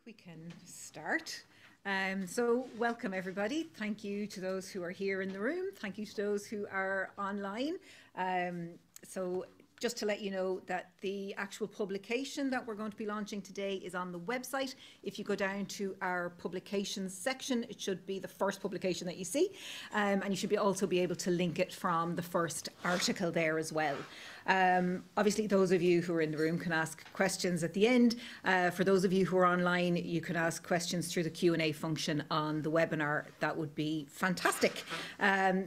we can start. So welcome everybody. Thank you to those who are here in the room. Thank you to those who are online. So just to let you know that the actual publication that we're going to be launching today is on the website. If you go down to our publications section, it should be the first publication that you see. And you should also be able to link it from the first article there as well. Obviously, those of you who are in the room can ask questions at the end. For those of you who are online, you can ask questions through the Q&A function on the webinar. That would be fantastic.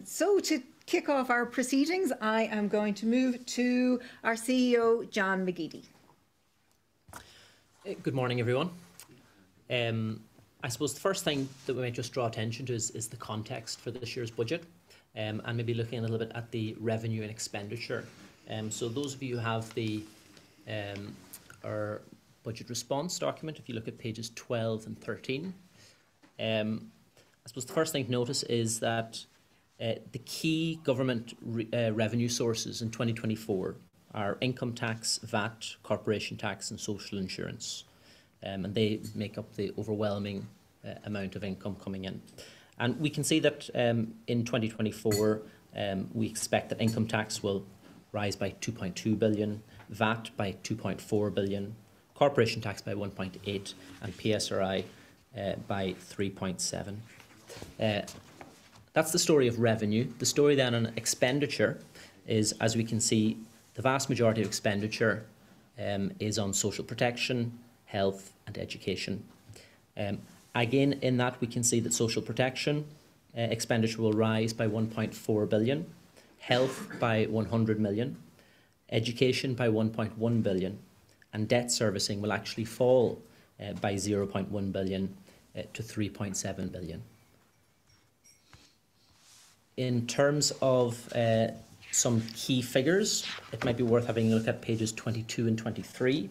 So to kick off our proceedings, I am going to move to our CEO, John McGeady. Good morning, everyone. I suppose the first thing that we might just draw attention to is the context for this year's budget, and maybe looking a little bit at the revenue and expenditure. So those of you who have our budget response document, if you look at pages 12 and 13, I suppose the first thing to notice is that the key government revenue sources in 2024 are income tax, VAT, corporation tax and social insurance. And they make up the overwhelming amount of income coming in. And we can see that in 2024, we expect that income tax will rise by 2.2 billion, VAT by 2.4 billion, corporation tax by 1.8 and PSRI by 3.7. That's the story of revenue. The story then on expenditure is, as we can see, the vast majority of expenditure is on social protection, health and education. Again, in that we can see that social protection expenditure will rise by 1.4 billion, health by 100 million, education by 1.1 billion, and debt servicing will actually fall by 0.1 billion to 3.7 billion. In terms of some key figures, it might be worth having a look at pages 22 and 23.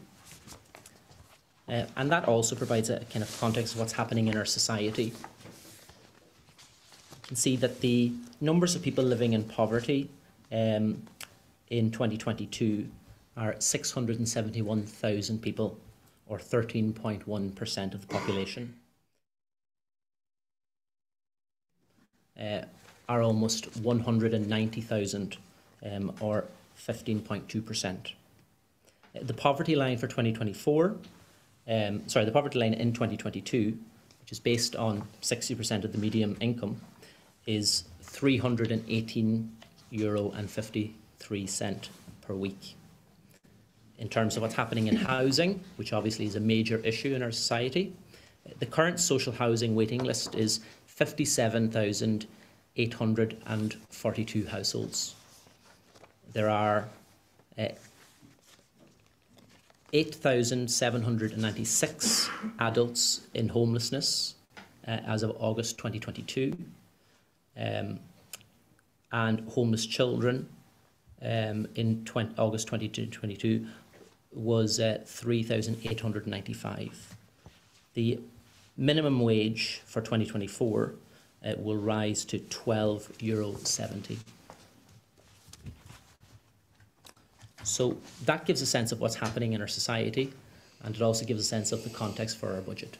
And that also provides a kind of context of what's happening in our society. You can see that the numbers of people living in poverty in 2022 are 671,000 people, or 13.1% of the population. Are almost 190,000, or 15.2%. The poverty line for 2024, the poverty line in 2022, which is based on 60% of the median income, is €318.53 per week. In terms of what's happening in housing, which obviously is a major issue in our society, the current social housing waiting list is 57,842 households. There are 8,796 adults in homelessness as of August 2022, and homeless children in August 2022 was 3,895. The minimum wage for 2024 will rise to €12.70. So that gives a sense of what's happening in our society, and it also gives a sense of the context for our budget.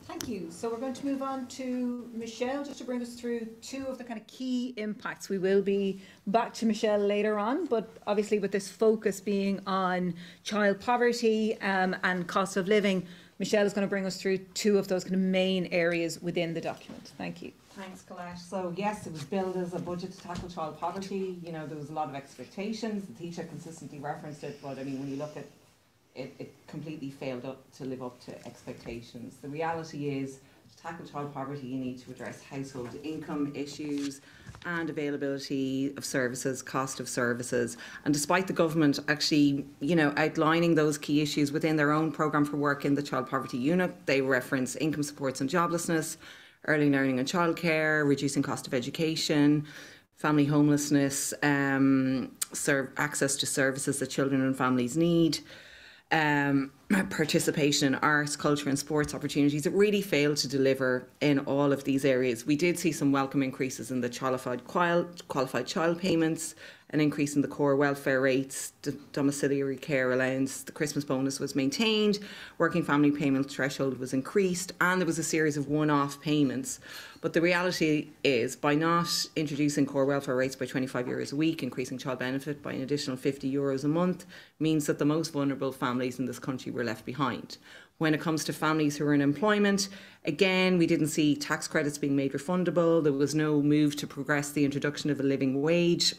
Thank you. So we're going to move on to Michelle just to bring us through two of the kind of key impacts. We will be back to Michelle later on, but obviously with this focus being on child poverty and cost of living, Michelle is going to bring us through two of those kind of main areas within the document. Thank you. Thanks, Colette. So yes, it was billed as a budget to tackle child poverty. You know, there was a lot of expectations. The teacher consistently referenced it, but I mean, when you look at it, it completely failed to live up to expectations. The reality is, to tackle child poverty, you need to address household income issues and availability of services, cost of services. And despite the government actually, you know, outlining those key issues within their own programme for work in the child poverty unit, they reference income supports and joblessness, early learning and childcare, reducing cost of education, family homelessness, access to services that children and families need, participation in arts, culture and sports opportunities. It really failed to deliver in all of these areas. We did see some welcome increases in the qualified child payments an increase in the core welfare rates, domiciliary care allowance, the Christmas bonus was maintained, working family payment threshold was increased, and there was a series of one-off payments. But the reality is, by not introducing core welfare rates by €25 a week, increasing child benefit by an additional €50 a month, means that the most vulnerable families in this country were left behind. When it comes to families who are in employment, again, we didn't see tax credits being made refundable. There was no move to progress the introduction of a living wage.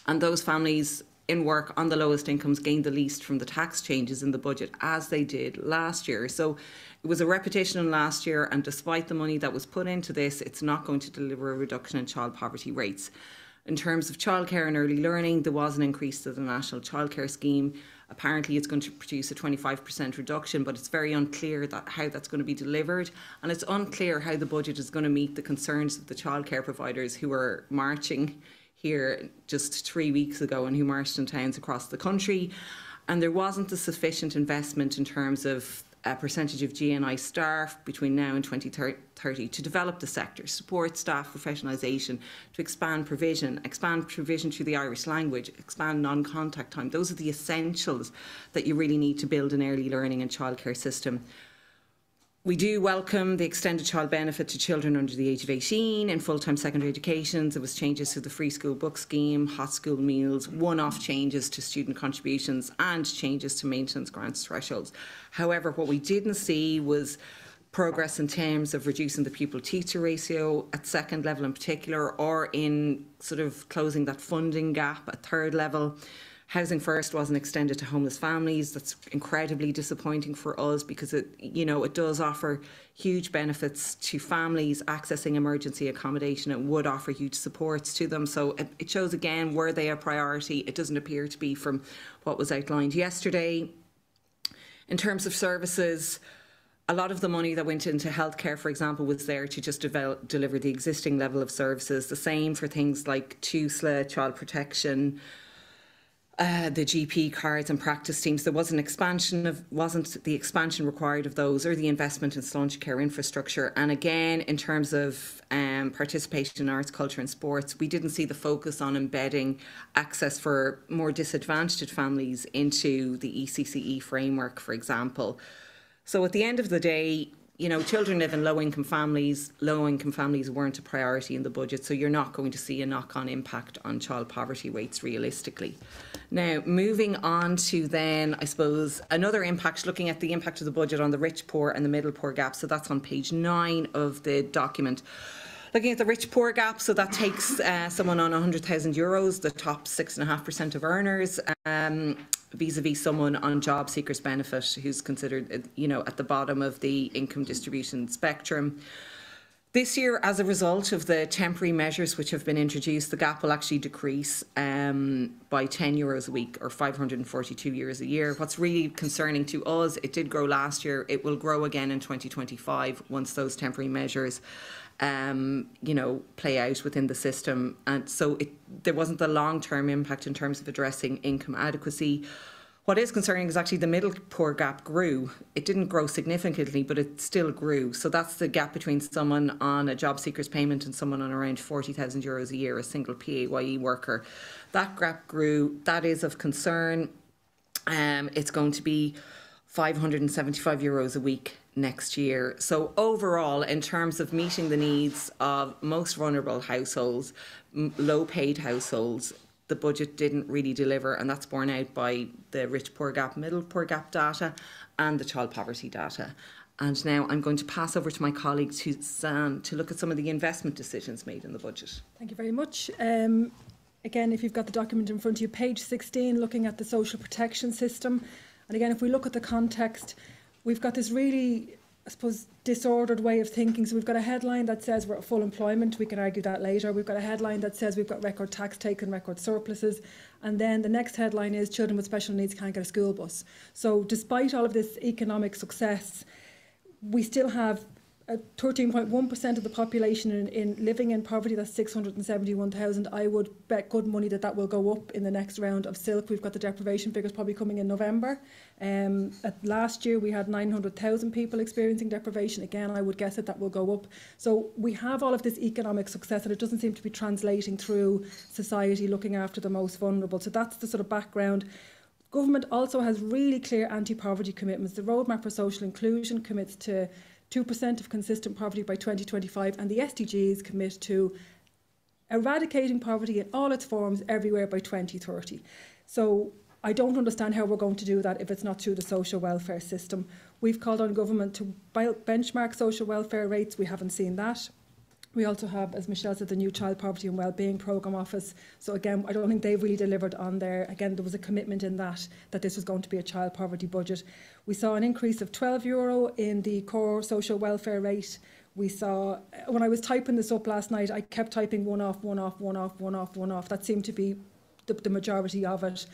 And those families in work on the lowest incomes gained the least from the tax changes in the budget, as they did last year. So it was a repetition of last year, and despite the money that was put into this, it's not going to deliver a reduction in child poverty rates. In terms of childcare and early learning, there was an increase to the National Childcare Scheme. Apparently it's going to produce a 25% reduction, but it's very unclear how that's going to be delivered. And it's unclear how the budget is going to meet the concerns of the childcare providers who are marching here just 3 weeks ago and who marched in towns across the country. And there wasn't a sufficient investment in terms of a percentage of GNI staff between now and 2030 to develop the sector, support staff professionalisation, to expand provision through the Irish language, expand non-contact time. Those are the essentials that you really need to build an early learning and childcare system. We do welcome the extended child benefit to children under the age of 18 in full-time secondary education. There was changes to the free school book scheme, hot school meals, one-off changes to student contributions and changes to maintenance grants thresholds. However, what we didn't see was progress in terms of reducing the pupil-teacher ratio at second level in particular, or in sort of closing that funding gap at third level. Housing First wasn't extended to homeless families. That's incredibly disappointing for us, because it does offer huge benefits to families accessing emergency accommodation. It would offer huge supports to them. So it shows again, were they a priority? It doesn't appear to be from what was outlined yesterday. In terms of services, a lot of the money that went into healthcare, for example, was there to just deliver the existing level of services. The same for things like TUSLA, child protection, the GP cards and practice teams. There was wasn't the expansion required of those, or the investment in Sláintecare infrastructure. And again, in terms of participation in arts, culture and sports, we didn't see the focus on embedding access for more disadvantaged families into the ECCE framework, for example. So at the end of the day, children live in low-income families. Low-income families weren't a priority in the budget, so you're not going to see a knock-on impact on child poverty rates realistically. Now, moving on to then, I suppose, another impact, looking at the impact of the budget on the rich, poor and the middle poor gap. So that's on page 9 of the document. Looking at the rich-poor gap, so that takes someone on €100,000, the top 6.5% of earners, vis-a-vis someone on job seekers benefit who's considered, at the bottom of the income distribution spectrum. This year, as a result of the temporary measures which have been introduced, the gap will actually decrease by €10 a week, or €542 a year. What's really concerning to us, it did grow last year, it will grow again in 2025 once those temporary measures play out within the system. And so there wasn't the long-term impact in terms of addressing income adequacy. What is concerning is actually the middle poor gap grew. It didn't grow significantly, but it still grew. So that's the gap between someone on a job seeker's payment and someone on around €40,000 a year, a single PAYE worker. That gap grew. That is of concern. It's going to be €575 a week next year. So overall, in terms of meeting the needs of most vulnerable households, low-paid households, the budget didn't really deliver, and that's borne out by the rich poor gap, middle poor gap data and the child poverty data. And now I'm going to pass over to my colleague Suzanne to look at some of the investment decisions made in the budget. Thank you very much. Again, if you've got the document in front of you, page 16, looking at the social protection system. And again, if we look at the context, we've got this really, I suppose, disordered way of thinking. So we've got a headline that says we're at full employment. We can argue that later. We've got a headline that says we've got record tax take and record surpluses. And then the next headline is children with special needs can't get a school bus. So despite all of this economic success, we still have 13.1% of the population in living in poverty. That's 671,000. I would bet good money that will go up in the next round of Silk. We've got the deprivation figures probably coming in November. Last year we had 900,000 people experiencing deprivation. Again, I would guess that will go up. So we have all of this economic success, and it doesn't seem to be translating through society looking after the most vulnerable. So that's the sort of background. Government also has really clear anti-poverty commitments. The Roadmap for Social Inclusion commits to 2% of consistent poverty by 2025, and the SDGs commit to eradicating poverty in all its forms everywhere by 2030. So I don't understand how we're going to do that if it's not through the social welfare system. We've called on government to benchmark social welfare rates. We haven't seen that. We also have, as Michelle said, the new Child Poverty and Wellbeing Programme Office. So again, I don't think they've really delivered on there. Again, there was a commitment in that this was going to be a child poverty budget. We saw an increase of €12 in the core social welfare rate. We saw, when I was typing this up last night, I kept typing one off, one off, one off, one off, one off. That seemed to be the majority of it.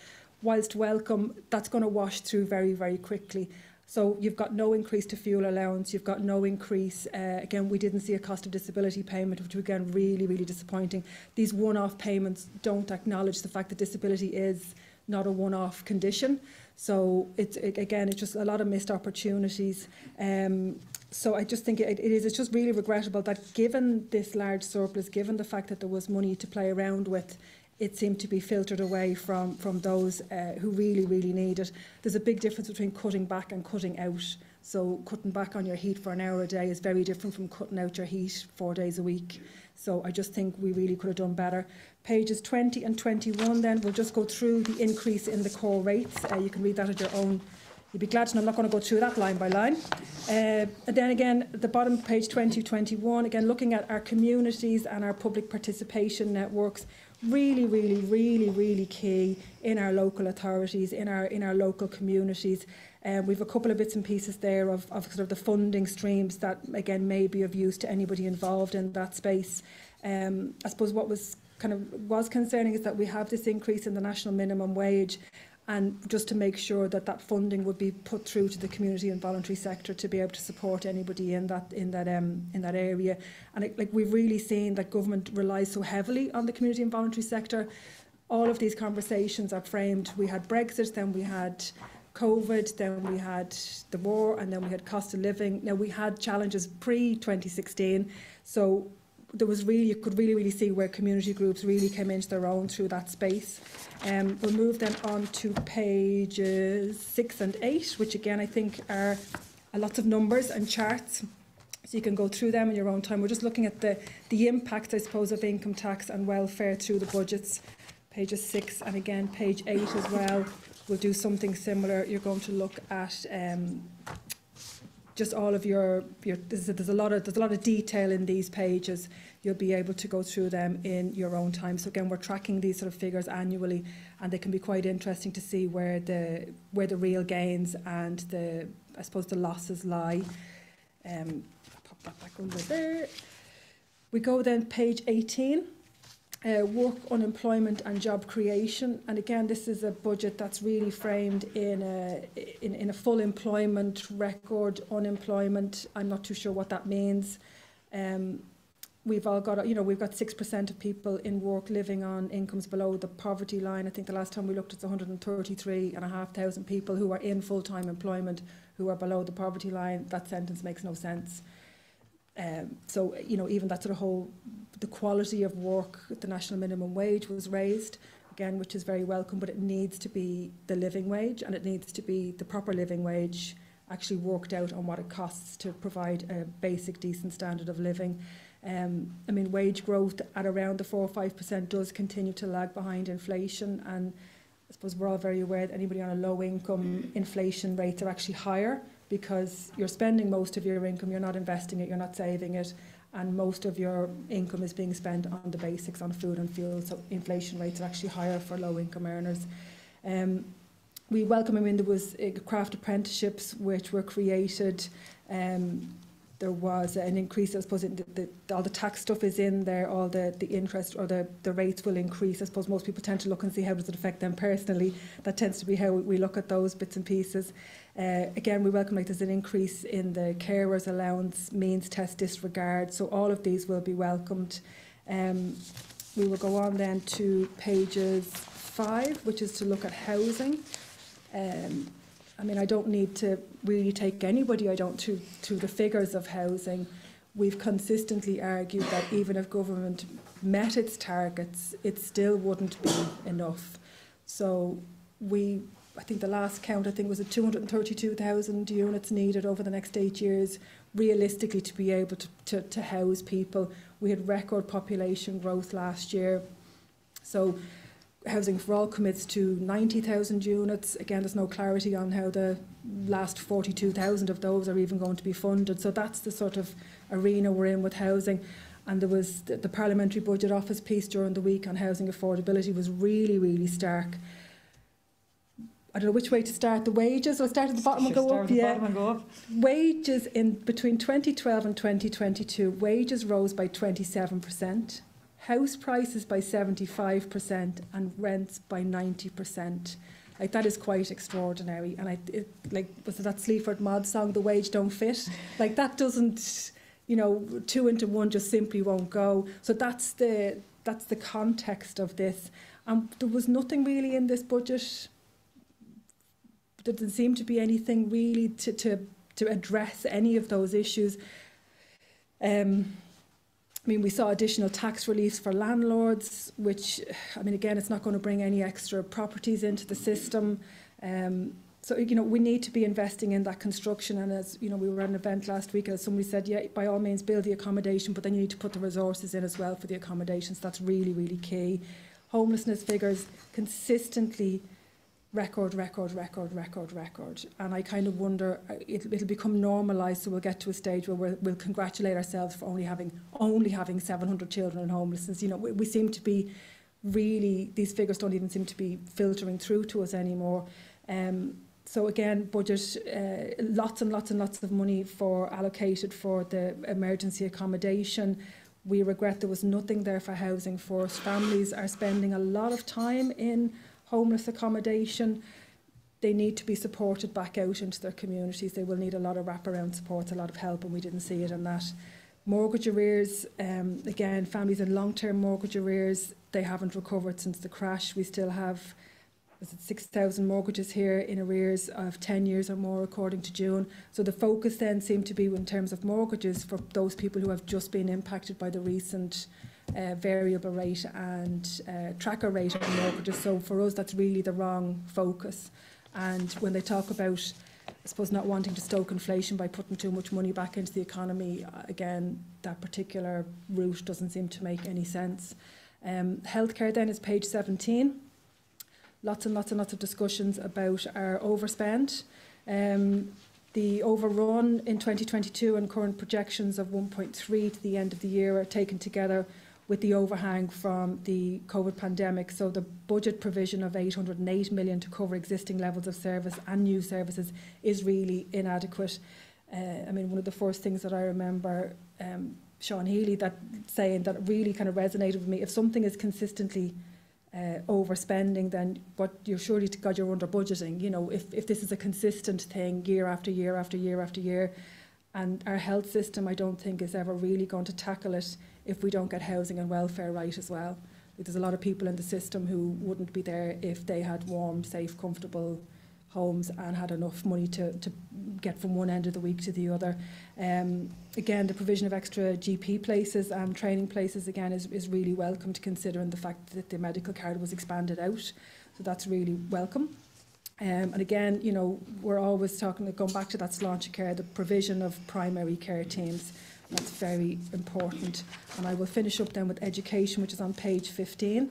Whilst welcome, that's going to wash through very, very quickly. So you've got no increase to fuel allowance, you've got no increase, again, we didn't see a cost of disability payment, which was again really, really disappointing. These one-off payments don't acknowledge the fact that disability is not a one-off condition. So it's just a lot of missed opportunities. So I just think it's just really regrettable that given this large surplus, given the fact that there was money to play around with, it seemed to be filtered away from those who really, really need it. There's a big difference between cutting back and cutting out. So cutting back on your heat for an hour a day is very different from cutting out your heat 4 days a week. So I just think we really could have done better. Pages 20 and 21 then, we'll just go through the increase in the core rates. You can read that at your own. You'd be glad to know I'm not going to go through that line by line. And then again, at the bottom, page 20, 21, again, looking at our communities and our public participation networks, really, really, really, really key in our local authorities, in our local communities. We've a couple of bits and pieces there of sort of the funding streams that, again, may be of use to anybody involved in that space. I suppose what was concerning is that we have this increase in the national minimum wage, and just to make sure that funding would be put through to the community and voluntary sector to be able to support anybody in that area. And we've really seen that government relies so heavily on the community and voluntary sector. All of these conversations are framed. We had Brexit, then we had COVID, then we had the war, and then we had cost of living. Now we had challenges pre-2016, so there was you could really see where community groups really came into their own through that space. We'll move then on to pages 6 and 8, which again I think are lots of numbers and charts, so you can go through them in your own time. We're just looking at the impact, I suppose, of income tax and welfare through the budgets. Pages 6 and again page 8 as well. We'll do something similar. You're going to look at just all of there's a lot of detail in these pages. You'll be able to go through them in your own time. So again, we're tracking these sort of figures annually, and they can be quite interesting to see where the real gains and the losses lie. Pop that back under there. We go then page 18. Work, unemployment and job creation, and again this is a budget that's really framed in a full employment record. Unemployment, I'm not too sure what that means. We've all got, we've got 6% of people in work living on incomes below the poverty line. I think the last time we looked, it's 133,500 people who are in full-time employment who are below the poverty line. That sentence makes no sense. So, even that sort of the quality of work, the national minimum wage was raised, again, which is very welcome, but it needs to be the living wage, and it needs to be the proper living wage actually worked out on what it costs to provide a basic, decent standard of living. Wage growth at around the 4 or 5% does continue to lag behind inflation, and I suppose we're all very aware that anybody on a low income, inflation rates are actually higher, because you're spending most of your income, you're not investing it, you're not saving it, and most of your income is being spent on the basics, on food and fuel, so inflation rates are actually higher for low income earners. We welcome, there was craft apprenticeships which were created. there was an increase. I suppose all the tax stuff is in there, all the interest or the rates will increase. I suppose most people tend to look and see how does it affect them personally. That tends to be how we look at those bits and pieces. Again, we welcome, like, there's an increase in the carers allowance, means test disregard, so all of these will be welcomed. We will go on then to pages 5, which is to look at housing. I mean, I don't need to really take anybody, to the figures of housing. We've consistently argued that even if government met its targets, it still wouldn't be enough. So I think the last count, was at 232,000 units needed over the next 8 years, realistically, to be able to house people. We had record population growth last year. So Housing for All commits to 90,000 units. Again, there's no clarity on how the last 42,000 of those are even going to be funded. So that's the sort of arena we're in with housing. And there was the Parliamentary Budget Office piece during the week on housing affordability was really, really stark. I don't know which way to start. The wages, or start at the bottom and go up? Yeah. Wages in between 2012 and 2022, wages rose by 27%. House prices by 75% and rents by 90%. Like, that is quite extraordinary. And was it that Sleaford Mod song, "The Wage Don't Fit"? Like, that doesn't, 2 into 1 just simply won't go. So that's the context of this. There was nothing really in this budget. There didn't seem to be anything really to address any of those issues. We saw additional tax reliefs for landlords, which, again, it's not going to bring any extra properties into the system. So, we need to be investing in that construction. And as, we were at an event last week, as somebody said, yeah, by all means, build the accommodation, but then you need to put the resources in as well for the accommodations. That's really, really key. Homelessness figures consistently record. And I kind of wonder, it'll become normalised, so we'll get to a stage where we'll congratulate ourselves for only having 700 children in homelessness. We seem to be these figures don't even seem to be filtering through to us anymore. So again, budget, lots and lots of money allocated for the emergency accommodation. We regret there was nothing there for housing first. Families are spending a lot of time in homeless accommodation. They need to be supported back out into their communities. They will need a lot of wraparound support, a lot of help, and we didn't see it in that. Mortgage arrears, again, families in long-term mortgage arrears, they haven't recovered since the crash. We still have 6,000 mortgages here in arrears of 10 years or more, according to June. So the focus then seemed to be, in terms of mortgages, for those people who have just been impacted by the recent variable rate and tracker rate on mortgages. So for us, that's really the wrong focus. And when they talk about, I suppose, not wanting to stoke inflation by putting too much money back into the economy, again, that particular route doesn't seem to make any sense. Healthcare then is page 17. Lots and lots of discussions about our overspend. The overrun in 2022 and current projections of 1.3 to the end of the year are taken together with the overhang from the COVID pandemic. So the budget provision of 808 million to cover existing levels of service and new services is really inadequate. One of the first things that I remember Sean Healy saying that really kind of resonated with me, if something is consistently overspending, then you're surely to God you're under budgeting. If this is a consistent thing year after year after year after year, and our health system, I don't think, is ever really going to tackle it if we don't get housing and welfare right as well. There's a lot of people in the system who wouldn't be there if they had warm, safe, comfortable homes and had enough money to get from one end of the week to the other. Again, the provision of extra GP places and training places, again, is really welcome, to considering the fact that the medical card was expanded out. So that's really welcome. And again, we're always going back to that Sláinte care, the provision of primary care teams. That's very important. And I will finish up then with education, which is on page 15.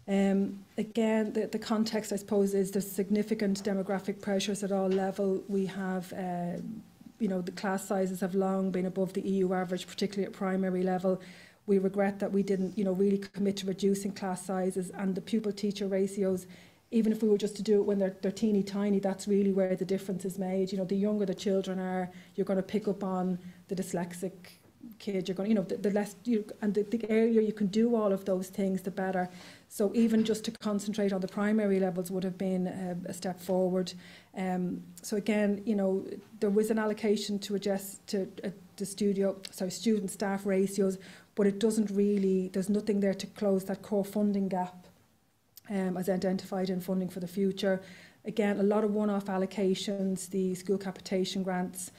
Again, the context, I suppose, is the significant demographic pressures at all level. We have, the class sizes have long been above the EU average, particularly at primary level. We regret that we didn't, really commit to reducing class sizes, and the pupil-teacher ratios. Even if we were just to do it when they're teeny tiny, that's really where the difference is made. The younger the children are, you're going to pick up on the dyslexic kid, you're going, the less and the earlier you can do all of those things, the better. So even just to concentrate on the primary levels would have been a step forward. So again, there was an allocation to adjust to the student staff ratios, but it doesn't really, there's nothing there to close that core funding gap as identified in funding for the future. Again, a lot of one-off allocations, the school capitation grants,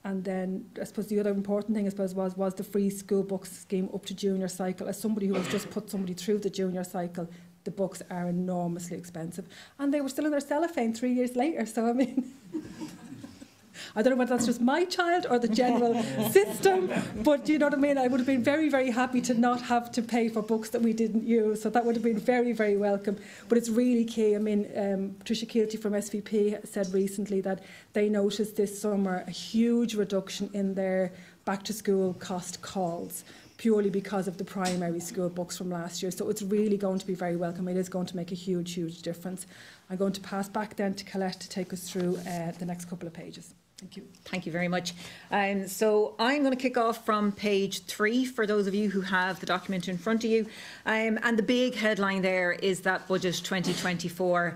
and then I suppose the other important thing was the free school books scheme up to junior cycle. As somebody who has just put somebody through the junior cycle, the books are enormously expensive. And they were still in their cellophane 3 years later. So, I mean, I don't know whether that's just my child or the general system, but you know what I mean? I would have been very, very happy to not have to pay for books that we didn't use. So that would have been very, very welcome. But it's really key. I mean, Patricia Keelty from SVP said recently that they noticed this summer a huge reduction in their back-to-school cost calls, purely because of the primary school books from last year. So it's really going to be very welcome. It is going to make a huge, huge difference. I'm going to pass back then to Colette to take us through the next couple of pages. Thank you. Thank you very much. So I'm going to kick off from page 3 for those of you who have the document in front of you. And the big headline there is that Budget 2024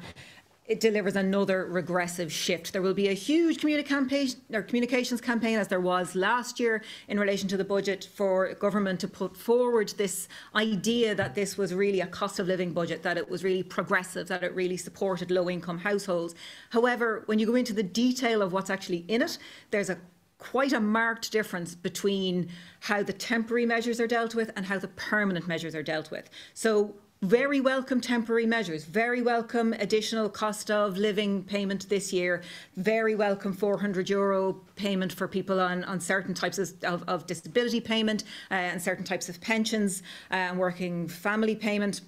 it delivers another regressive shift. There will be a huge communications campaign, as there was last year, in relation to the budget, for government to put forward this idea that this was really a cost of living budget, that it was really progressive, that it really supported low income households. However, when you go into the detail of what's actually in it, there's quite a marked difference between how the temporary measures are dealt with and how the permanent measures are dealt with. So very welcome temporary measures, very welcome additional cost of living payment this year, very welcome €400 payment for people on certain types of disability payment and certain types of pensions and working family payment.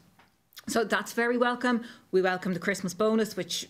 So that's very welcome. We welcome the Christmas bonus, which,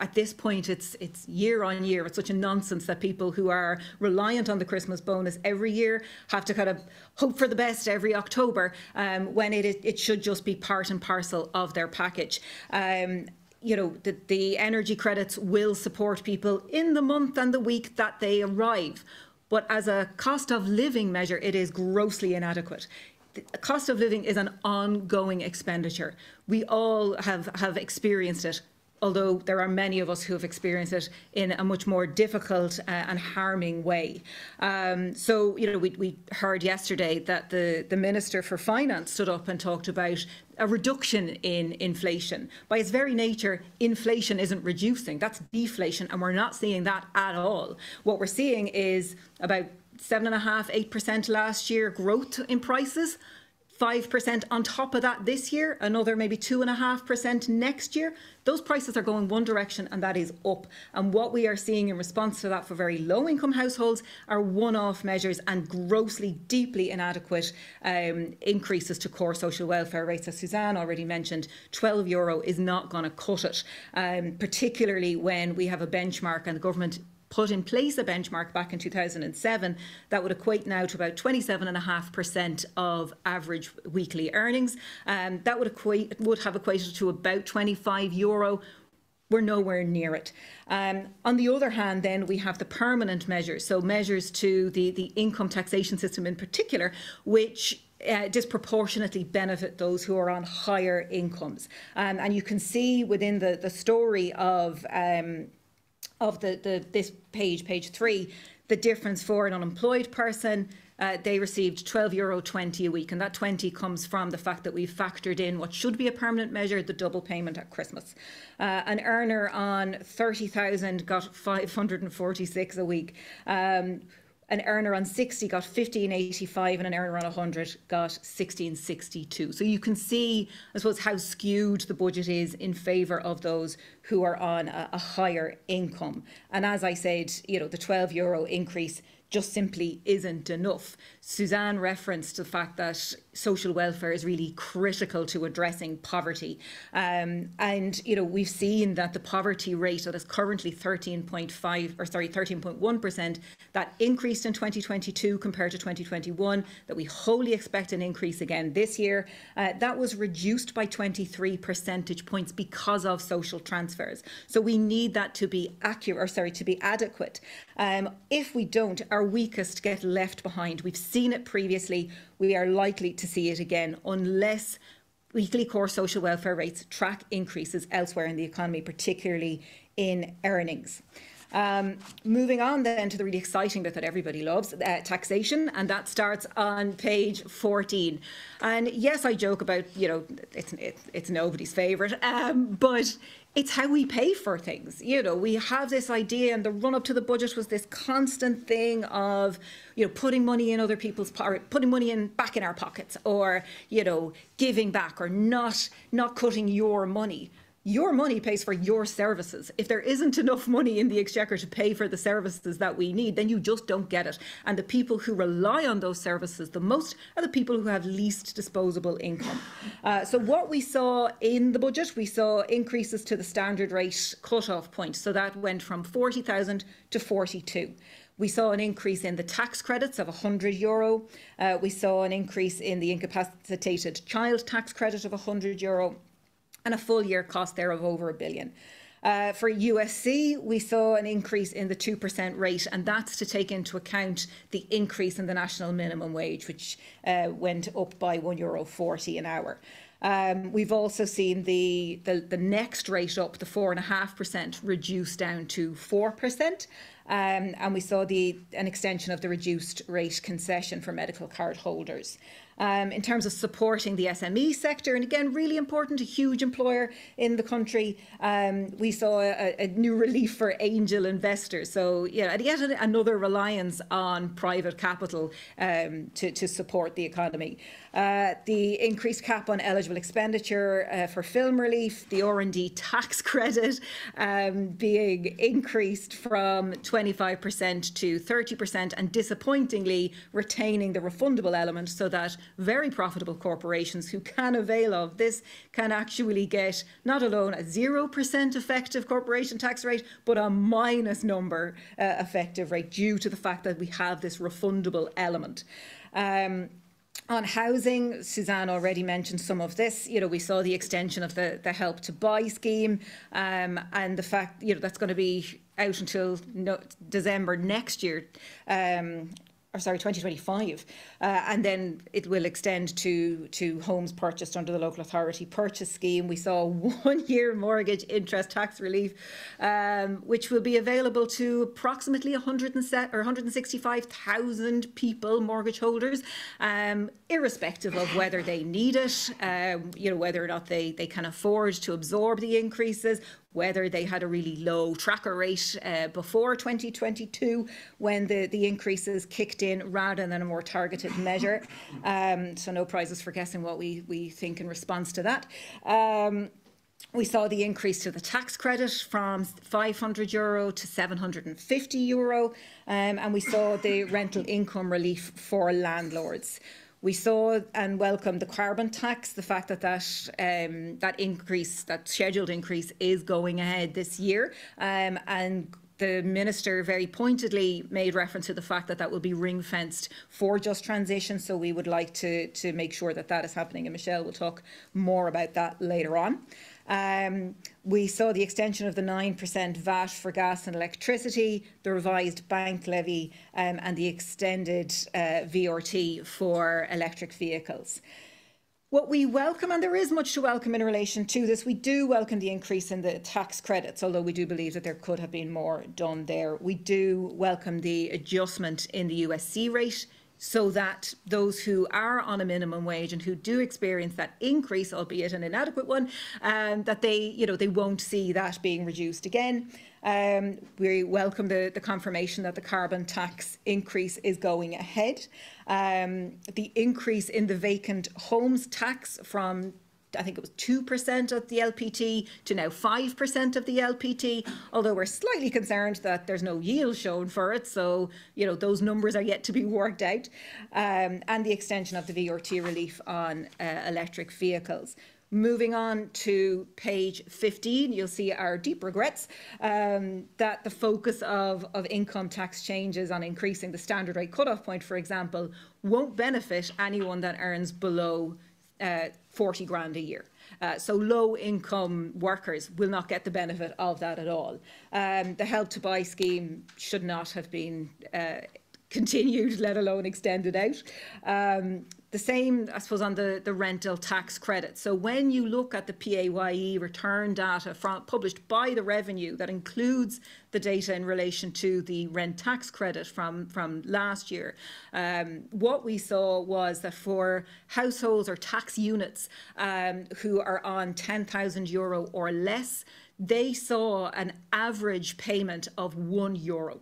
at this point, it's year on year. It's such a nonsense that people who are reliant on the Christmas bonus every year have to kind of hope for the best every October, when it should just be part and parcel of their package. The energy credits will support people in the month and the week that they arrive. But as a cost of living measure, it is grossly inadequate. The cost of living is an ongoing expenditure. We all have experienced it, although there are many of us who have experienced it in a much more difficult and harming way. We heard yesterday that the Minister for Finance stood up and talked about a reduction in inflation. By its very nature, inflation isn't reducing. That's deflation, and we're not seeing that at all. What we're seeing is about 7.5%, 8% last year growth in prices, 5% on top of that this year, another maybe 2.5% next year. Those prices are going one direction, and that is up. And what we are seeing in response to that for very low income households are one-off measures and grossly, deeply inadequate increases to core social welfare rates. As Suzanne already mentioned, €12 is not going to cut it, particularly when we have a benchmark and the government put in place a benchmark back in 2007 that would equate now to about 27.5% of average weekly earnings. That would have equated to about €25. We're nowhere near it. On the other hand, then, we have the permanent measures, so measures to the income taxation system in particular, which disproportionately benefit those who are on higher incomes. And you can see within the story of this page 3, the difference for an unemployed person. They received €12.20 a week, and that 20 comes from the fact that we've factored in what should be a permanent measure, the double payment at Christmas. An earner on 30,000 got 546 a week. An earner on 60 got 1585, and an earner on 100 got 1662. So you can see, I suppose, how skewed the budget is in favour of those who are on a higher income. And as I said, the €12 increase just simply isn't enough. Suzanne referenced the fact that social welfare is really critical to addressing poverty. And, you know, we've seen that the poverty rate that is currently 13.1%, that increased in 2022 compared to 2021, that we wholly expect an increase again this year. That was reduced by 23 percentage points because of social transfers. So we need that to be to be adequate. If we don't, our weakest get left behind. We've seen it previously. We are likely to see it again unless weekly core social welfare rates track increases elsewhere in the economy, particularly in earnings. Moving on then to the really exciting bit that everybody loves, taxation, and that starts on page 14. And yes, I joke about, you know, it's nobody's favourite, but it's how we pay for things. You know, we have this idea, and the run up to the budget was this constant thing of, you know, putting money in other people's, putting money back in our pockets, or, you know, giving back, or not cutting your money. Your money pays for your services. If there isn't enough money in the Exchequer to pay for the services that we need, then you just don't get it. And the people who rely on those services the most are the people who have least disposable income. So what we saw in the budget, we saw increases to the standard rate cut-off point. So that went from 40,000 to 42. We saw an increase in the tax credits of €100. We saw an increase in the incapacitated child tax credit of €100. And a full year cost there of over $1 billion. For USC, we saw an increase in the 2% rate, and that's to take into account the increase in the national minimum wage, which went up by €1.40 an hour. We've also seen the next rate up, the 4.5%, reduced down to 4%. And we saw an extension of the reduced rate concession for medical card holders. In terms of supporting the SME sector, and again, really important, a huge employer in the country, we saw a new relief for angel investors. So, yeah, yet another reliance on private capital to support the economy. The increased cap on eligible expenditure for film relief, the R&D tax credit being increased from 25% to 30%, and disappointingly retaining the refundable element so that very profitable corporations who can avail of this can actually get not alone a 0% effective corporation tax rate, but a minus number effective rate due to the fact that we have this refundable element. On housing, Suzanne already mentioned some of this. You know, we saw the extension of the Help to Buy scheme, and the fact, you know, that's going to be out until December next year. 2025, and then it will extend to homes purchased under the local authority purchase scheme. We saw 1 year mortgage interest tax relief, which will be available to approximately 165,000 people, mortgage holders, irrespective of whether they need it, you know, whether or not they can afford to absorb the increases, whether they had a really low tracker rate before 2022 when the increases kicked in rather than a more targeted measure. So no prizes for guessing what we think in response to that. We saw the increase to the tax credit from €500 to €750, and we saw the rental income relief for landlords. We saw and welcomed the carbon tax, the fact that increase, that scheduled increase, is going ahead this year. And the Minister very pointedly made reference to the fact that will be ring-fenced for just transition. So we would like to make sure that is happening. And Michelle will talk more about that later on. We saw the extension of the 9% VAT for gas and electricity, the revised bank levy, and the extended VRT for electric vehicles. What we welcome, and there is much to welcome in relation to this, we do welcome the increase in the tax credits, although we do believe that there could have been more done there. We do welcome the adjustment in the USC rate, so that those who are on a minimum wage and who do experience that increase, albeit an inadequate one, that they won't see that being reduced again. We welcome the confirmation that the carbon tax increase is going ahead. The increase in the vacant homes tax from I think it was 2% of the LPT to now 5% of the LPT, although we're slightly concerned that there's no yield shown for it. So, you know, those numbers are yet to be worked out. And the extension of the VRT relief on electric vehicles. Moving on to page 15, you'll see our deep regrets that the focus of income tax changes on increasing the standard rate cutoff point, for example, won't benefit anyone that earns below 40 grand a year. So low income workers will not get the benefit of that at all. The Help to Buy scheme should not have been continued, let alone extended out. The same, I suppose, on the rental tax credit. So when you look at the PAYE return data published by the Revenue, that includes the data in relation to the rent tax credit from last year, what we saw was that for households or tax units who are on €10,000 or less, they saw an average payment of €1.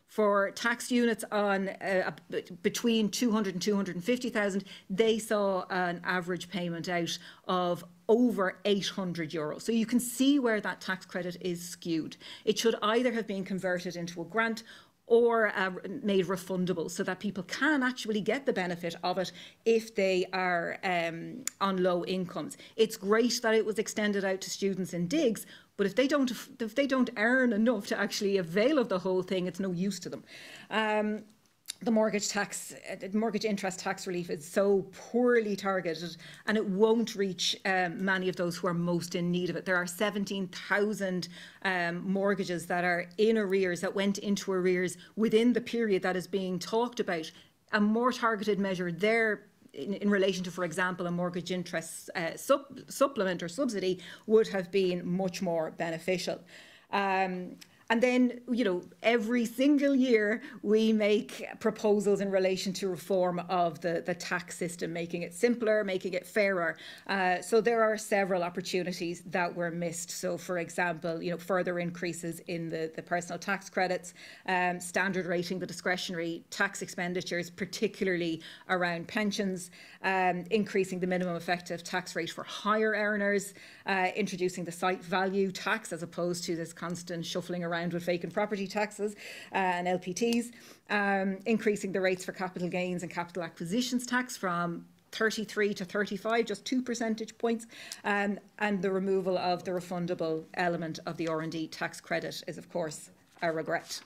For tax units on between 200 and 250,000, they saw an average payment out of over €800. So you can see where that tax credit is skewed. It should either have been converted into a grant or made refundable so that people can actually get the benefit of it if they are on low incomes. It's great that it was extended out to students in digs, but if they don't earn enough to actually avail of the whole thing, it's no use to them. The mortgage interest tax relief is so poorly targeted, and it won't reach many of those who are most in need of it. There are 17,000 mortgages that are in arrears, that went into arrears within the period that is being talked about. A more targeted measure there in relation to, for example, a mortgage interest supplement or subsidy would have been much more beneficial. And then, you know, every single year we make proposals in relation to reform of the tax system, making it simpler, making it fairer. So there are several opportunities that were missed. So, for example, you know, further increases in the personal tax credits, standard rating the discretionary tax expenditures, particularly around pensions, increasing the minimum effective tax rate for higher earners, introducing the site value tax as opposed to this constant shuffling around with vacant property taxes and LPTs, increasing the rates for capital gains and capital acquisitions tax from 33 to 35, just 2 percentage points, and the removal of the refundable element of the R&D tax credit is, of course, a regret.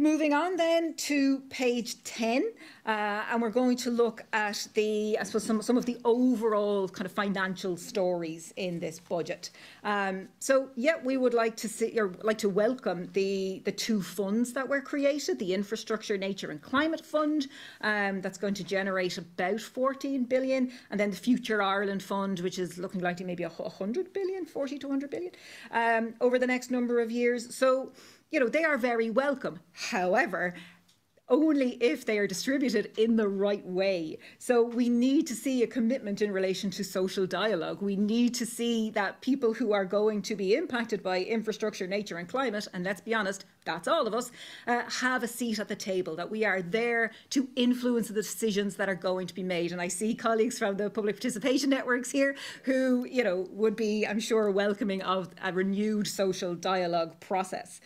Moving on then to page 10, and we're going to look at I suppose, some of the overall kind of financial stories in this budget. So, yeah, we would like to welcome the two funds that were created: the Infrastructure, Nature and Climate Fund, that's going to generate about 14 billion, and then the Future Ireland Fund, which is looking likely maybe 100 billion, 40 to 100 billion, over the next number of years. So, you know, they are very welcome. However, only if they are distributed in the right way. So we need to see a commitment in relation to social dialogue. We need to see that people who are going to be impacted by infrastructure, nature and climate, and let's be honest, that's all of us, have a seat at the table, that we are there to influence the decisions that are going to be made. And I see colleagues from the public participation networks here who, you know, would be, I'm sure, welcoming of a renewed social dialogue process.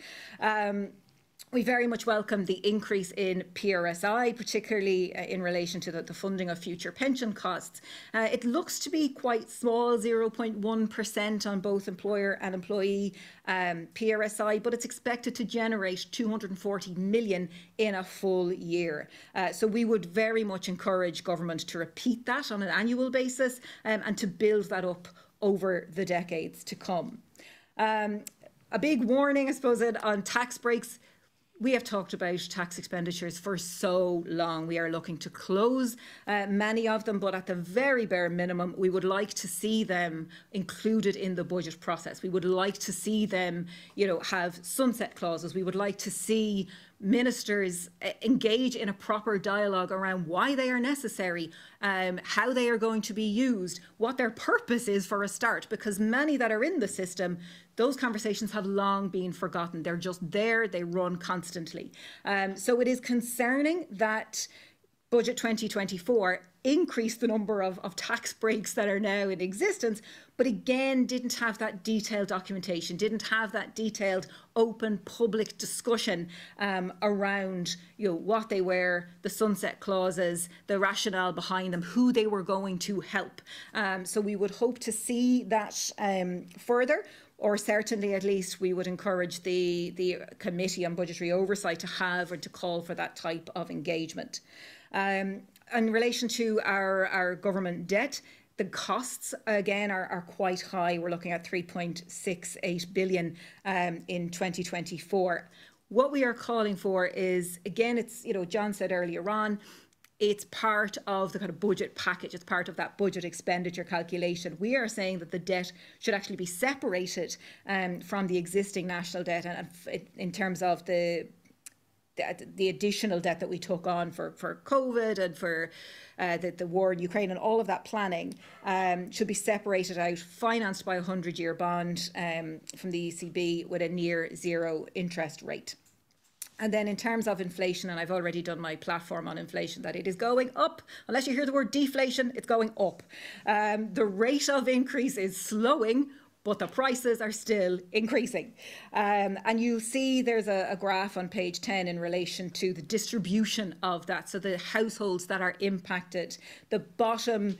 We very much welcome the increase in PRSI, particularly in relation to the funding of future pension costs. It looks to be quite small, 0.1% on both employer and employee PRSI, but it's expected to generate 240 million in a full year. So we would very much encourage government to repeat that on an annual basis and to build that up over the decades to come. A big warning, I suppose, on tax breaks. We have talked about tax expenditures for so long. We are looking to close many of them, but at the very bare minimum, we would like to see them included in the budget process. We would like to see them, you know, have sunset clauses. We would like to see ministers engage in a proper dialogue around why they are necessary, how they are going to be used, what their purpose is for a start, because many that are in the system, those conversations have long been forgotten. They're just there, they run constantly. So it is concerning that Budget 2024 increased the number of tax breaks that are now in existence, but again didn't have that detailed documentation, didn't have that detailed open public discussion around what they were, the sunset clauses, the rationale behind them, who they were going to help. So we would hope to see that further. Or certainly, at least, we would encourage the Committee on Budgetary Oversight to have or to call for that type of engagement. In relation to our government debt, the costs, again, are quite high. We're looking at 3.68 billion in 2024. What we are calling for is, again, it's, John said earlier on, it's part of the kind of budget package. It's part of that budget expenditure calculation. We are saying that the debt should actually be separated from the existing national debt, and in terms of the additional debt that we took on for COVID and for the war in Ukraine, and all of that planning should be separated out, financed by a 100-year bond from the ECB with a near zero interest rate. And then in terms of inflation, and I've already done my platform on inflation, that it is going up. Unless you hear the word deflation, it's going up. The rate of increase is slowing, but the prices are still increasing. And you see there's a graph on page 10 in relation to the distribution of that. So the households that are impacted, the bottom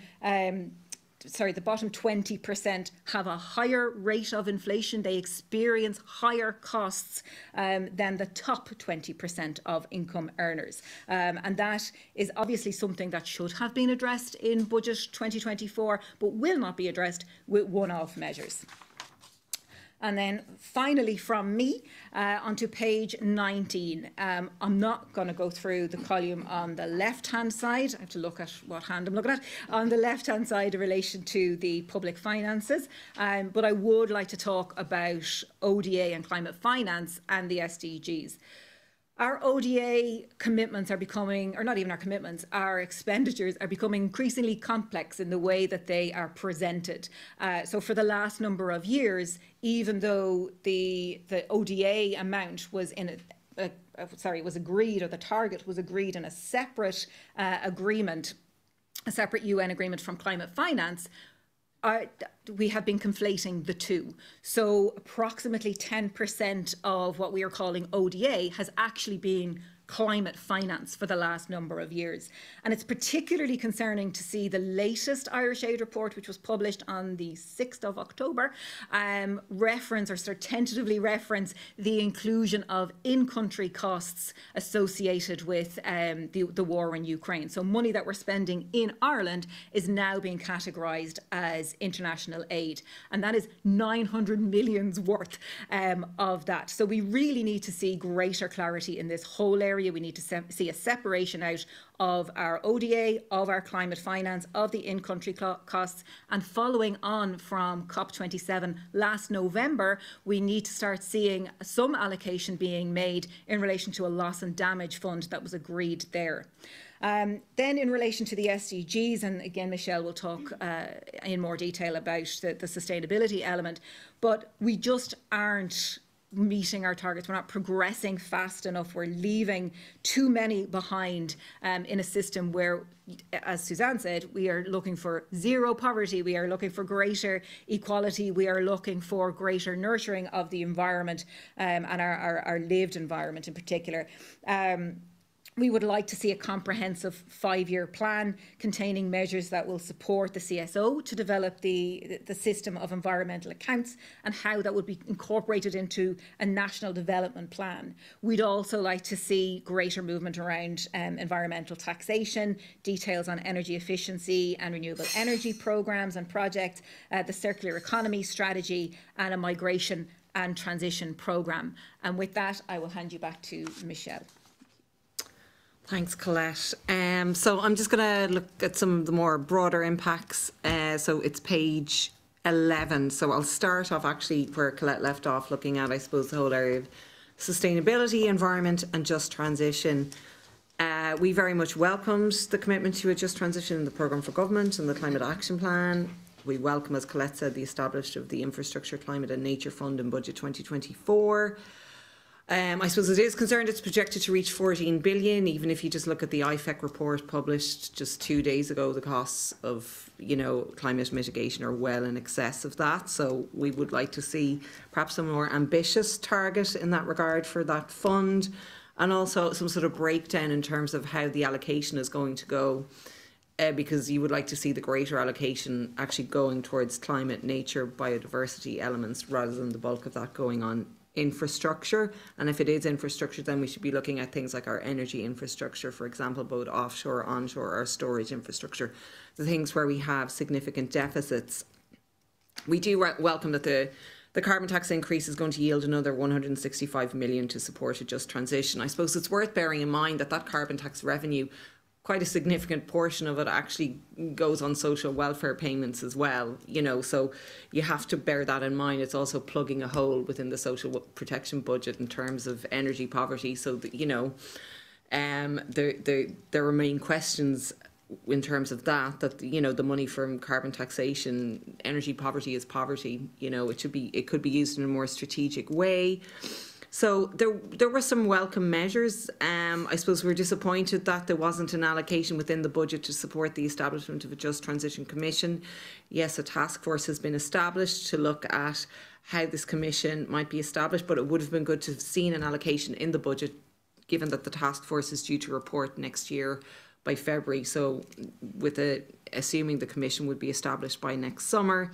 20% have a higher rate of inflation. They experience higher costs than the top 20% of income earners. And that is obviously something that should have been addressed in Budget 2024, but will not be addressed with one-off measures. And then finally from me, onto page 19. I'm not going to go through the column on the left-hand side. I have to look at what hand I'm looking at. On the left-hand side in relation to the public finances. But I would like to talk about ODA and climate finance and the SDGs. Our ODA commitments are becoming, or not even our commitments, our expenditures are becoming increasingly complex in the way that they are presented. So for the last number of years, even though the ODA amount was in was agreed, or the target was agreed in a separate agreement, a separate UN agreement from climate finance, we have been conflating the two. So approximately 10% of what we are calling ODA has actually been climate finance for the last number of years. And it's particularly concerning to see the latest Irish Aid report, which was published on the 6th of October, reference or sort of tentatively reference the inclusion of in-country costs associated with the war in Ukraine. So money that we're spending in Ireland is now being categorised as international aid. And that is 900 million's worth of that. So we really need to see greater clarity in this whole area. We need to see a separation out of our ODA, of our climate finance, of the in-country costs. And following on from COP27 last November, we need to start seeing some allocation being made in relation to a loss and damage fund that was agreed there. Then in relation to the SDGs, and again, Michelle will talk in more detail about the sustainability element, but we just aren't meeting our targets. We're not progressing fast enough. We're leaving too many behind in a system where, as Suzanne said, we are looking for zero poverty. We are looking for greater equality. We are looking for greater nurturing of the environment and our lived environment in particular. We would like to see a comprehensive 5-year plan containing measures that will support the CSO to develop the system of environmental accounts and how that would be incorporated into a national development plan. We'd also like to see greater movement around environmental taxation, details on energy efficiency and renewable energy programmes and projects, the circular economy strategy and a migration and transition programme. And with that, I will hand you back to Michelle. Thanks, Colette. So I'm just going to look at some of the more broader impacts. So it's page 11. So I'll start off actually where Colette left off, looking at, I suppose, the whole area of sustainability, environment and just transition. We very much welcomed the commitment to a just transition in the programme for government and the climate action plan. We welcome, as Colette said, the establishment of the Infrastructure, Climate and Nature Fund in Budget 2024. I suppose it is concerned it's projected to reach 14 billion. Even if you just look at the IFEC report published just 2 days ago, the costs of, you know, climate mitigation are well in excess of that. So we would like to see perhaps a more ambitious target in that regard for that fund, and also some sort of breakdown in terms of how the allocation is going to go. Because you would like to see the greater allocation actually going towards climate, nature, biodiversity elements, rather than the bulk of that going on infrastructure. And if it is infrastructure, then we should be looking at things like our energy infrastructure, for example, both offshore, onshore, our storage infrastructure, the things where we have significant deficits. We do welcome that the carbon tax increase is going to yield another 165 million to support a just transition. I suppose it's worth bearing in mind that that carbon tax revenue, quite a significant portion of it actually goes on social welfare payments as well, you know, so you have to bear that in mind. It's also plugging a hole within the social protection budget in terms of energy poverty. So that, you know, there remain questions in terms of that, you know, the money from carbon taxation, energy poverty is poverty, you know, it could be used in a more strategic way. So there were some welcome measures. I suppose we're disappointed that there wasn't an allocation within the budget to support the establishment of a Just Transition Commission. Yes, a task force has been established to look at how this commission might be established, but it would have been good to have seen an allocation in the budget, given that the task force is due to report next year by February. So assuming the commission would be established by next summer.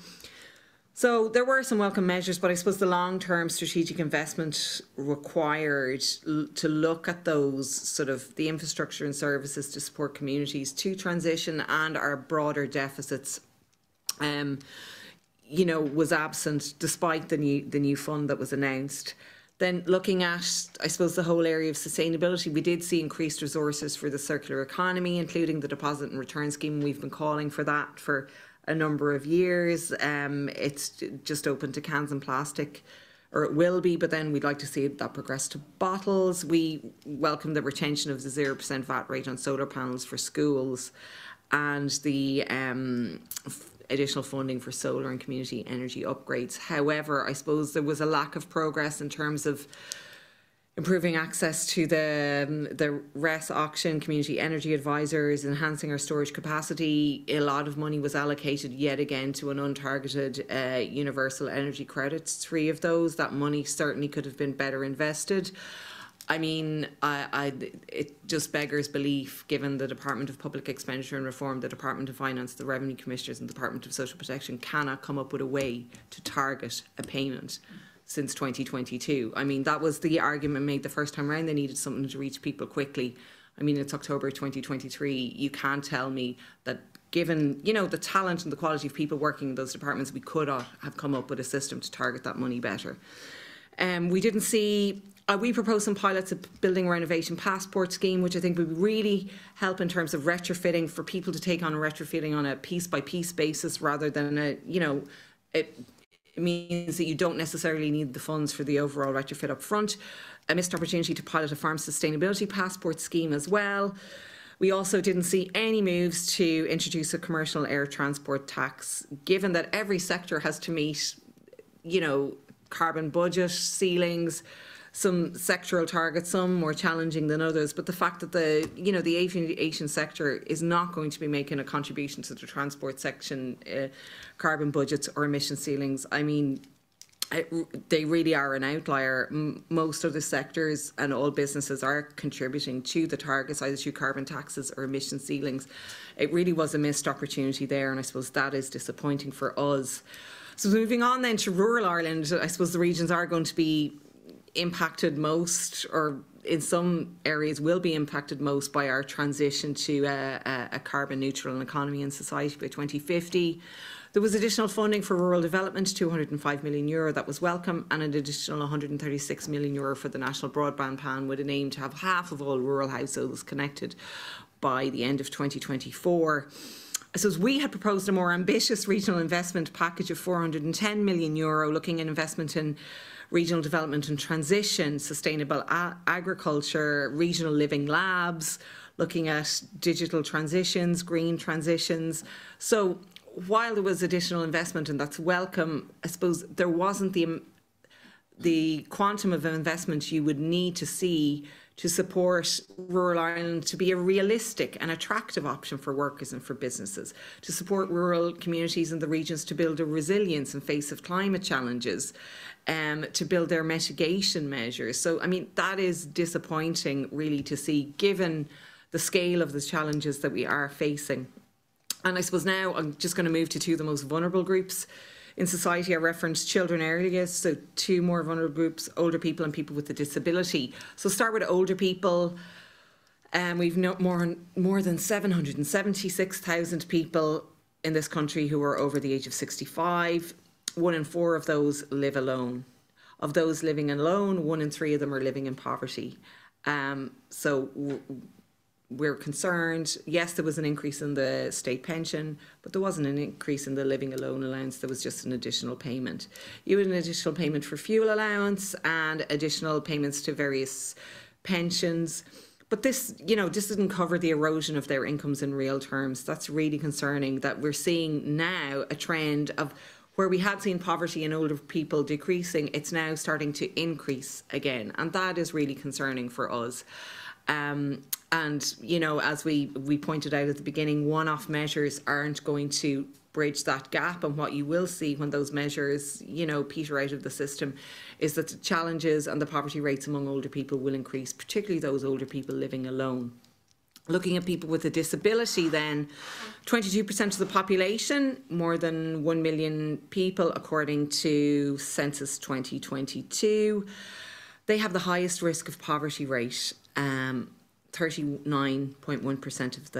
So there were some welcome measures, but I suppose the long-term strategic investment required to look at those sort of the infrastructure and services to support communities to transition and our broader deficits, you know, was absent despite the new fund that was announced. Then looking at, I suppose, the whole area of sustainability, we did see increased resources for the circular economy, including the deposit and return scheme. We've been calling for that for a number of years. It's just open to cans and plastic, or it will be, but then we'd like to see that progress to bottles. We welcome the retention of the 0% VAT rate on solar panels for schools, and the additional funding for solar and community energy upgrades. However, I suppose there was a lack of progress in terms of improving access to the RES auction, community energy advisors, enhancing our storage capacity. A lot of money was allocated yet again to an untargeted universal energy credits. 3 of those, that money certainly could have been better invested. I mean, it just beggars belief, given the Department of Public Expenditure and Reform, the Department of Finance, the Revenue Commissioners and the Department of Social Protection cannot come up with a way to target a payment since 2022. I mean, that was the argument made the first time around. They needed something to reach people quickly. I mean, it's October 2023. You can't tell me that, given, you know, the talent and the quality of people working in those departments, we could have come up with a system to target that money better. We didn't see... we proposed some pilots of building renovation passport scheme, which I think would really help in terms of retrofitting, for people to take on a retrofitting on a piece-by-piece basis, rather than a, you know, it means that you don't necessarily need the funds for the overall retrofit up front. A missed opportunity to pilot a farm sustainability passport scheme as well. We also didn't see any moves to introduce a commercial air transport tax, given that every sector has to meet, you know, carbon budget ceilings, some sectoral targets, some more challenging than others. But the fact that the aviation sector is not going to be making a contribution to the transport section carbon budgets or emission ceilings, I mean, they really are an outlier. Most of the sectors and all businesses are contributing to the targets, either through carbon taxes or emission ceilings. It really was a missed opportunity there, and I suppose that is disappointing for us. So moving on then to rural Ireland, I suppose the regions are going to be impacted most, or in some areas will be impacted most, by our transition to a carbon neutral economy and society by 2050. There was additional funding for rural development, €205 million, that was welcome, and an additional €136 million for the National Broadband Plan, with an aim to have half of all rural households connected by the end of 2024. I suppose we had proposed a more ambitious regional investment package of €410 million, looking at investment in regional development and transition, sustainable agriculture, regional living labs, looking at digital transitions, green transitions. So while there was additional investment, and that's welcome, I suppose there wasn't the quantum of investment you would need to see to support rural Ireland to be a realistic and attractive option for workers and for businesses, to support rural communities in the regions to build a resilience in face of climate challenges, to build their mitigation measures. So, I mean, that is disappointing really to see, given the scale of the challenges that we are facing. And I suppose now I'm just going to move to two of the most vulnerable groups in society. I referenced children earlier, so two more vulnerable groups, older people and people with a disability. So start with older people. We've more than 776,000 people in this country who are over the age of 65. 1 in 4 of those live alone. Of those living alone, 1 in 3 of them are living in poverty. So we're concerned. Yes, there was an increase in the state pension, but there wasn't an increase in the living alone allowance. There was just an additional payment. You had an additional payment for fuel allowance and additional payments to various pensions. But this, you know, this doesn't cover the erosion of their incomes in real terms. That's really concerning, that we're seeing now a trend of where we had seen poverty in older people decreasing, it's now starting to increase again. And that is really concerning for us. And, you know, as we pointed out at the beginning, one-off measures aren't going to bridge that gap. And what you will see when those measures, you know, peter out of the system is that the challenges and the poverty rates among older people will increase, particularly those older people living alone. Looking at people with a disability then, 22% of the population, more than 1 million people, according to Census 2022. They have the highest risk of poverty rate. 39.1% of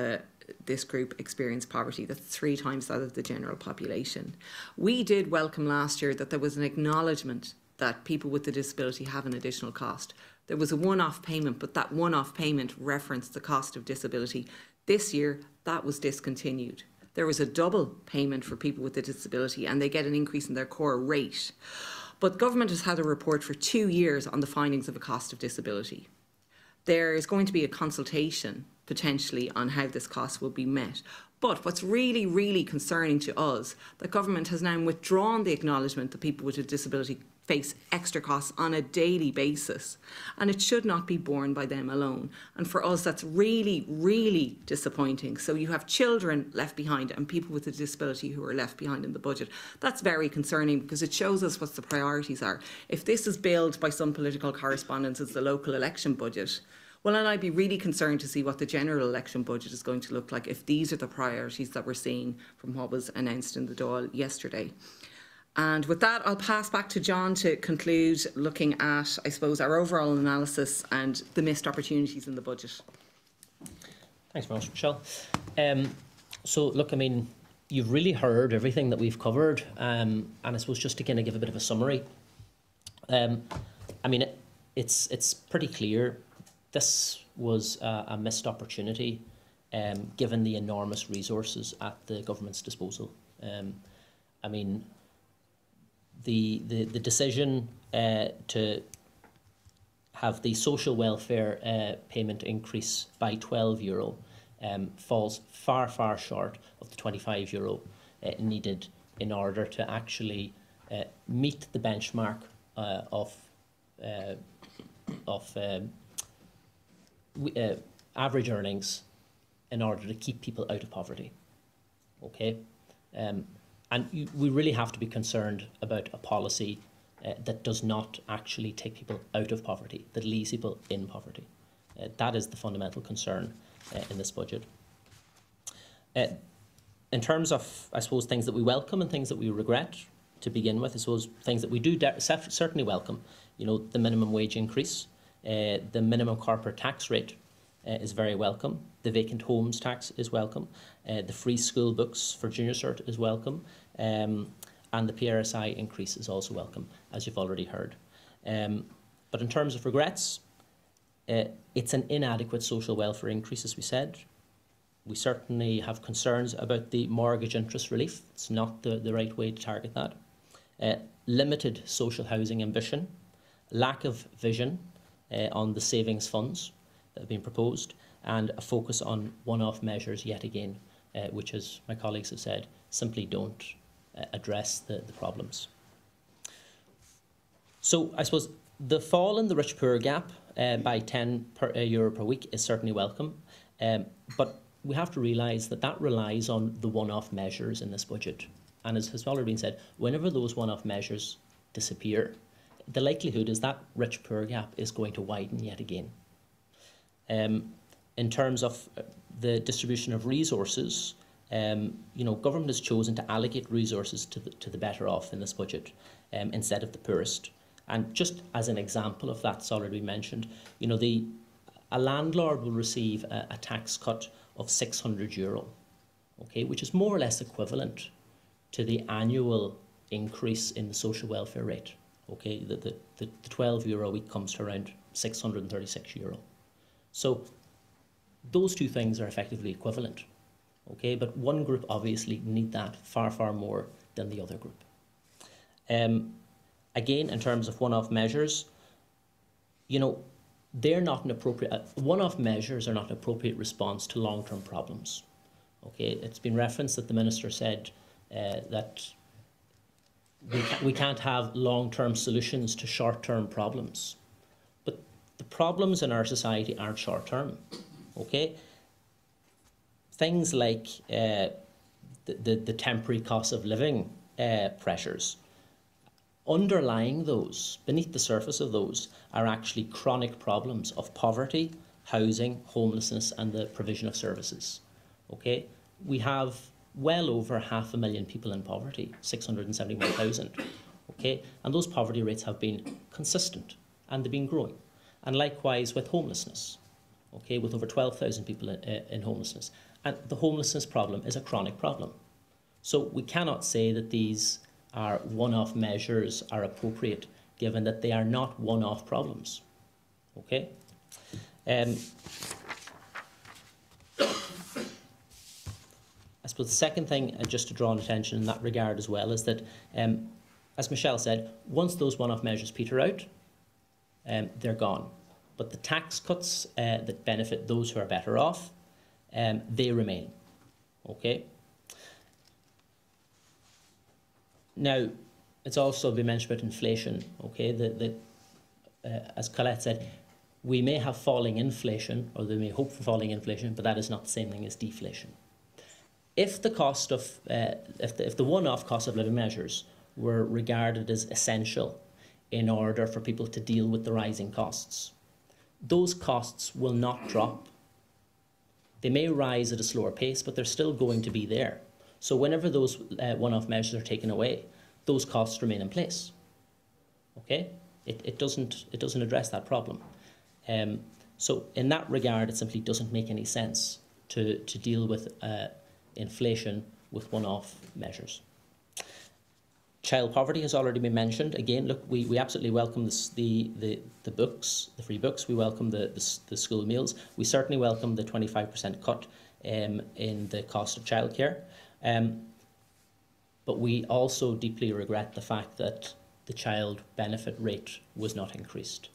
this group experience poverty. That's 3 times that of the general population. We did welcome last year that there was an acknowledgement that people with a disability have an additional cost. There was a one-off payment, but that one-off payment referenced the cost of disability. This year, that was discontinued. There was a double payment for people with a disability, and they get an increase in their core rate. But government has had a report for 2 years on the findings of a cost of disability. There is going to be a consultation potentially on how this cost will be met. But what's really, really concerning to us, the government has now withdrawn the acknowledgement that people with a disability face extra costs on a daily basis, and it should not be borne by them alone. And for us, that's really, really disappointing. So you have children left behind and people with a disability who are left behind in the budget. That's very concerning because it shows us what the priorities are. If this is billed by some political correspondents as the local election budget, well, then I'd be really concerned to see what the general election budget is going to look like if these are the priorities that we're seeing from what was announced in the Dáil yesterday. And with that, I'll pass back to John to conclude looking at, I suppose, our overall analysis and the missed opportunities in the budget. Thanks very much, Michelle. So, look, I mean, you've really heard everything that we've covered, and I suppose just to kind of give a bit of a summary. I mean, it's pretty clear this was a missed opportunity, given the enormous resources at the government's disposal. I mean, the decision to have the social welfare payment increase by €12 falls far, far short of the €25 needed in order to actually meet the benchmark of average earnings in order to keep people out of poverty. Okay, and we really have to be concerned about a policy that does not actually take people out of poverty, that leaves people in poverty. That is the fundamental concern in this budget. In terms of, I suppose, things that we welcome and things that we regret, to begin with, I suppose things that we do certainly welcome, you know, the minimum wage increase, the minimum corporate tax rate is very welcome. The vacant homes tax is welcome. The free school books for junior cert is welcome. And the PRSI increase is also welcome, as you've already heard. But in terms of regrets, it's an inadequate social welfare increase, as we said. We certainly have concerns about the mortgage interest relief. It's not the right way to target that. Limited social housing ambition, lack of vision on the savings funds that have been proposed, and a focus on one-off measures yet again, which, as my colleagues have said, simply don't address the problems. So I suppose the fall in the rich-poor gap by €10 per week is certainly welcome, but we have to realise that that relies on the one-off measures in this budget. And as has already been said, whenever those one-off measures disappear, the likelihood is that rich-poor gap is going to widen yet again. In terms of the distribution of resources, government has chosen to allocate resources to the better off in this budget instead of the poorest. And just as an example of that's already been mentioned, a landlord will receive a tax cut of €600, okay, which is more or less equivalent to the annual increase in the social welfare rate. Okay, the €12 a week comes to around €636. So those two things are effectively equivalent. Okay, but one group obviously need that far, far more than the other group. Again, in terms of one-off measures, they're not an appropriate, one-off measures are not an appropriate response to long-term problems. Okay, it's been referenced that the Minister said that we can't have long-term solutions to short-term problems. But the problems in our society aren't short-term, okay? Things like the temporary cost of living pressures, underlying those, beneath the surface of those, are actually chronic problems of poverty, housing, homelessness, and the provision of services. Okay, we have well over 500,000 people in poverty, 671,000. Okay, and those poverty rates have been consistent and they've been growing. And likewise with homelessness. Okay, with over 12,000 people in homelessness, and the homelessness problem is a chronic problem. So we cannot say that these are one-off measures are appropriate, given that they are not one-off problems. Okay. I suppose the second thing, just to draw an attention in that regard as well, is that, as Michelle said, once those one-off measures peter out, they're gone. But the tax cuts that benefit those who are better off, they remain. Okay. Now, it's also been mentioned about inflation. Okay, as Colette said, we may have falling inflation, or they may hope for falling inflation, but that is not the same thing as deflation. If the cost of, if the one-off cost of living measures were regarded as essential in order for people to deal with the rising costs, those costs will not drop. They may rise at a slower pace, but they're still going to be there. So whenever those one-off measures are taken away, those costs remain in place. Okay, it doesn't address that problem. So in that regard, it simply doesn't make any sense to deal with inflation with one-off measures. Child poverty has already been mentioned. Again, look, we absolutely welcome the books, the free books. We welcome the school meals. We certainly welcome the 25% cut in the cost of childcare. But we also deeply regret the fact that the child benefit rate was not increased.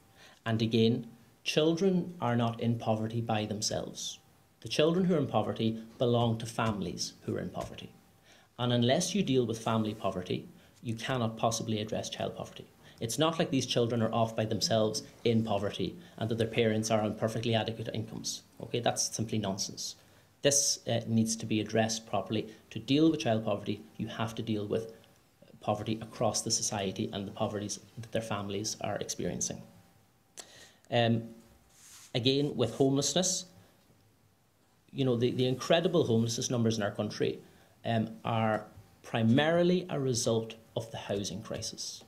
And again, children are not in poverty by themselves. The children who are in poverty belong to families who are in poverty. And unless you deal with family poverty, you cannot possibly address child poverty. It's not like these children are off by themselves in poverty and that their parents are on perfectly adequate incomes. Okay, that's simply nonsense. This needs to be addressed properly. To deal with child poverty, you have to deal with poverty across the society and the poverties that their families are experiencing. Again, with homelessness, the incredible homelessness numbers in our country are primarily a result of the housing crisis.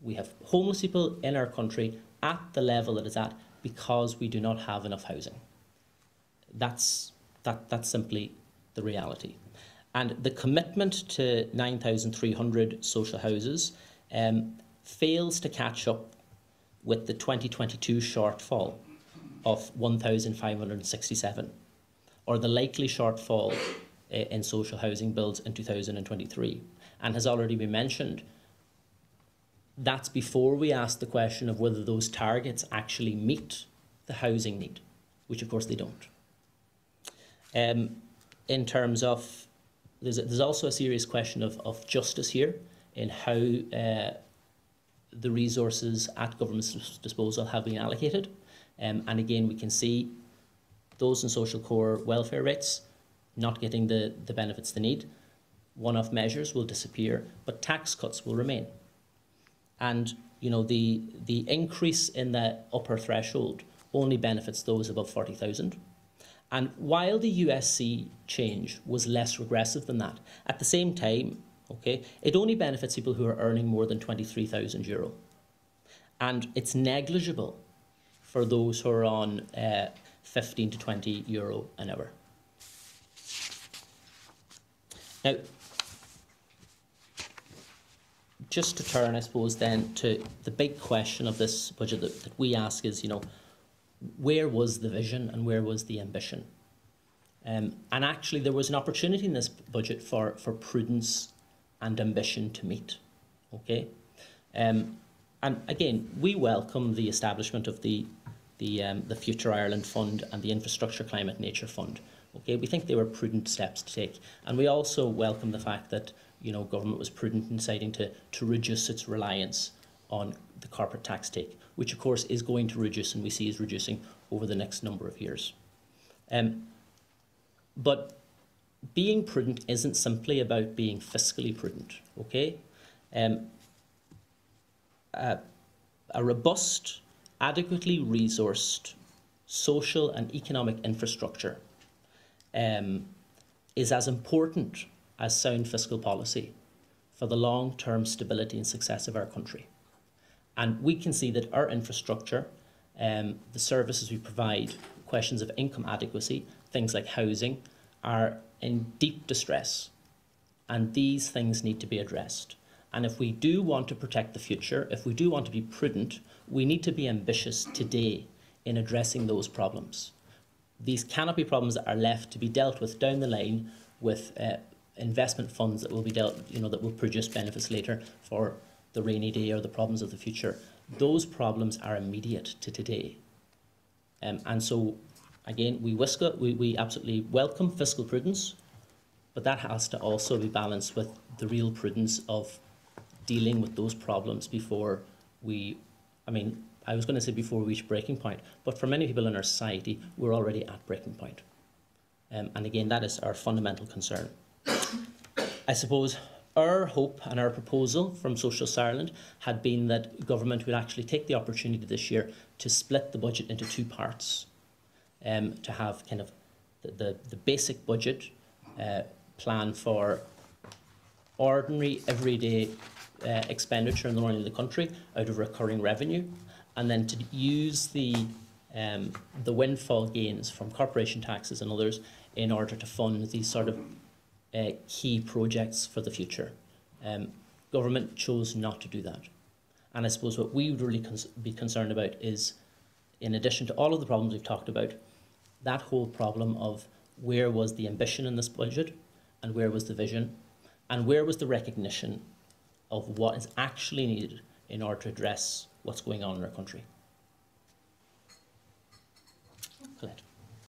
We have homeless people in our country at the level that it's at because we do not have enough housing. That's simply the reality. And the commitment to 9,300 social houses fails to catch up with the 2022 shortfall of 1,567, or the likely shortfall in social housing builds in 2023. And has already been mentioned, that's before we ask the question of whether those targets actually meet the housing need, which of course they don't. In terms of, there's also a serious question of justice here in how the resources at government's disposal have been allocated. And again, we can see those in social core welfare rates not getting the benefits they need. One-off measures will disappear, but tax cuts will remain. And you know, the increase in the upper threshold only benefits those above 40,000. And while the USC change was less regressive than that, at the same time, okay, it only benefits people who are earning more than €23,000. And it's negligible for those who are on 15 to €20 an hour. Now, just to turn, I suppose, then to the big question of this budget that we ask is, you know, where was the vision and where was the ambition? And actually, there was an opportunity in this budget for prudence and ambition to meet. Okay, and again, we welcome the establishment of the Future Ireland Fund and the Infrastructure Climate Nature Fund. Okay, we think they were prudent steps to take, and we also welcome the fact that, you know, government was prudent in deciding to reduce its reliance on the corporate tax take, which of course is going to reduce, and we see is reducing over the next number of years. But being prudent isn't simply about being fiscally prudent. Okay, a robust, adequately resourced social and economic infrastructure is as important as sound fiscal policy for the long-term stability and success of our country. And we can see that our infrastructure, the services we provide, questions of income adequacy, things like housing, are in deep distress. And these things need to be addressed. And if we do want to protect the future, if we do want to be prudent, we need to be ambitious today in addressing those problems. These cannot be problems that are left to be dealt with down the line with investment funds that will be dealt, you know, that will produce benefits later for the rainy day or the problems of the future. Those problems are immediate to today. And so, again, we absolutely welcome fiscal prudence, but that has to also be balanced with the real prudence of dealing with those problems before we, I was going to say before we reach breaking point, but for many people in our society, we're already at breaking point. And again, that is our fundamental concern. I suppose our hope and our proposal from Socialist Ireland had been that government would actually take the opportunity this year to split the budget into two parts, to have kind of the basic budget plan for ordinary, everyday expenditure in the running of the country out of recurring revenue, and then to use the windfall gains from corporation taxes and others in order to fund these sort of key projects for the future. Government chose not to do that. And I suppose what we would really be concerned about is, in addition to all of the problems we've talked about, that whole problem of where was the ambition in this budget and where was the vision and where was the recognition of what is actually needed in order to address what's going on in our country. Colette.